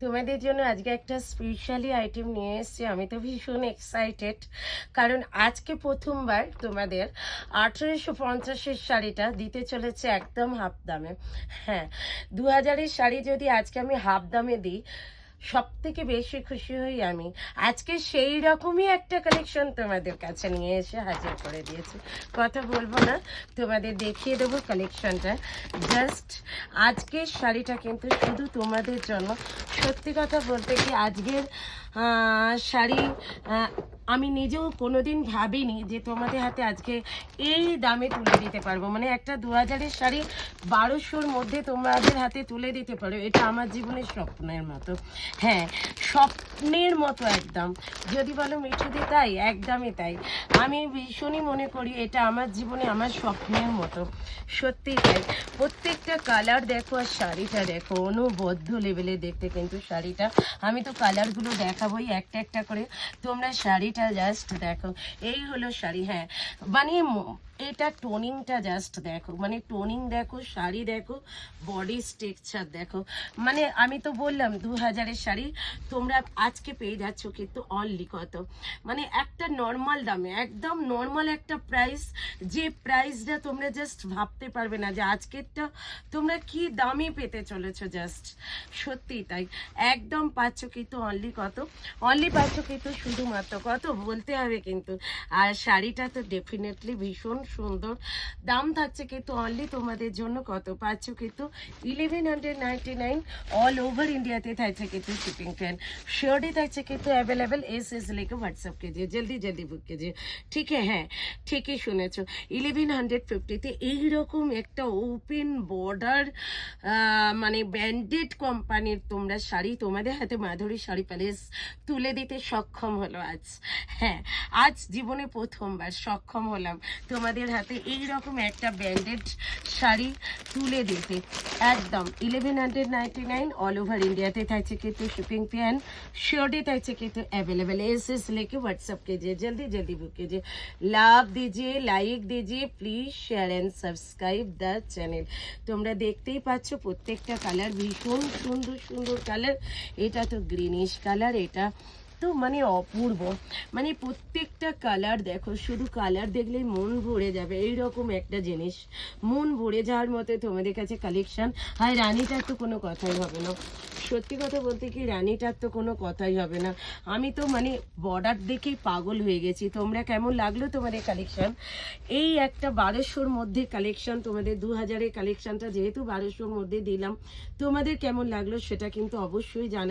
তোমাদের জন্য আজকে একটা স্পেশালি আইটেম নিয়ে এসেছি। আমি তো ভীষণ এক্সাইটেড, কারণ আজকে প্রথমবার তোমাদের 1850-এর শাড়িটা দিতে চলেছে একদম হাফ দামে। হ্যাঁ, 2000-এর শাড়ি যদি আজকে আমি হাফ দামে দিই, সব থেকে বেশি খুশি হই আমি। আজকে সেই রকমই একটা কালেকশন তোমাদের কাছে নিয়ে এসে হাজির করে দিয়েছি। কথা বলবো না, তোমাদের দেখিয়ে দেবো কালেকশনটা। জাস্ট আজকের শাড়িটা কিন্তু শুধু তোমাদের জন্য। সত্যি কথা বলতে কি, আজকের শাড়ি আমি নিজেও কোনোদিন ভাবিনি যে তোমাদের হাতে আজকে এই দামে তুলে দিতে পারবো। মানে একটা 2000-এর শাড়ি 1200-র মধ্যে তোমাদের হাতে তুলে দিতে পারো, এটা আমার জীবনের স্বপ্নের মতো। হ্যাঁ, স্বপ্নের মতো একদম। যদি বলো মিঠুদি তাই, একদমই তাই। আমি ভীষণই মনে করি এটা আমার জীবনে আমার স্বপ্নের মতো। সত্যি তাই। প্রত্যেকটা কালার দেখো আর শাড়িটা দেখো, অনবদ্য লেভেলে দেখতে কিন্তু শাড়িটা। আমি তো কালারগুলো দেখাবোই একটা একটা করে, তোমরা শাড়িটা জাস্ট দেখো। এই হলো শাড়ি। হ্যাঁ, মানে এটা টোনিংটা জাস্ট দেখো, মানে টোনিং দেখো, শাড়ি দেখো, বডি স্ট্রাকচার দেখো। মানে আমি তো বললাম 2000-এর শাড়ি তোমরা আজকে পেয়ে যাচ্ছ কিন্তু অনলি কত, মানে একটা নর্মাল দামে, একদম নর্মাল একটা প্রাইস, যে প্রাইসটা তোমরা জাস্ট ভাবতে পারবে না যে আজকেরটা তোমরা কি দামে পেতে চলেছো। জাস্ট সত্যি তাই। একদম পাচ্ছ কিন্তু অনলি কত, অনলি পাচ্ছ কিন্তু শুধুমাত্র কত বলতে হবে কিন্তু। আর শাড়িটা তো ডেফিনেটলি ভীষণ সুন্দর। দাম থাকছে কিন্তু অনলি তোমাদের জন্য কত পাচ্ছ কিন্তু 1199 অল ওভার इंडियाতে থাকছে কিন্তু শিপিং ফ্যান। श्योरिटी থাকছে কিন্তু अवेलेबल एस लेके व्हाट्सएप कीजिए, जल्दी जल्दी बुक कीजिए। ঠিক হ্যাঁ, ঠিকই শুনেছো। 1150-তে এইরকম একটা ওপেন বর্ডার মানে ব্র্যান্ডেড কোম্পানির তোমরা শাড়ি তোমাদের হাতে মাধুরী শাড়ি প্যালেস তুলে দিতে সক্ষম হলো আজ। হ্যাঁ, আজ জীবনে প্রথমবার সক্ষম হলাম তোমাদের হাতে এইরকম একটা ব্র্যান্ডেড শাড়ি তুলে দিতে। একদম 1199 অল ওভার इंडियाতে থাকছে কিন্তু শিপিং ফি एंड श्योरिटी থাকছে কিন্তু अवेलेबल एस लेके व्हाट्सएप कीजिए, जल्दी जल्दी बुक कीजिए। লাভ दीजिए, লাইক दीजिए, please share and subscribe the channel. তোমরা দেখতেই পাচ্ছ প্রত্যেকটা কালার ভীষণ সুন্দর সুন্দর কালার। এটা তো গ্রিনিশ কালার, এটা তো মানে অপূর্ব। মানে প্রত্যেকটা কালার দেখো, শুধু কালার দেখলেই মন ভরে যাবে। এইরকম একটা জিনিস মন ভরে যাওয়ার মতো তোমাদের কাছে কালেকশন। আর রানীটার তো কোনো কথাই হবে না। সত্যি কথা বলতে কি, রানীটার তো কোনো কথাই হবে না। আমি তো মানে বর্ডার দেখেই পাগল হয়ে গেছি। তোমরা কেমন লাগলো তোমাদের কালেকশন? এই একটা 1200-র মধ্যে কালেকশন, তোমাদের 2000-এর কালেকশনটা যেহেতু 1200-র মধ্যে দিলাম, তোমাদের কেমন লাগলো সেটা কিন্তু অবশ্যই জানা।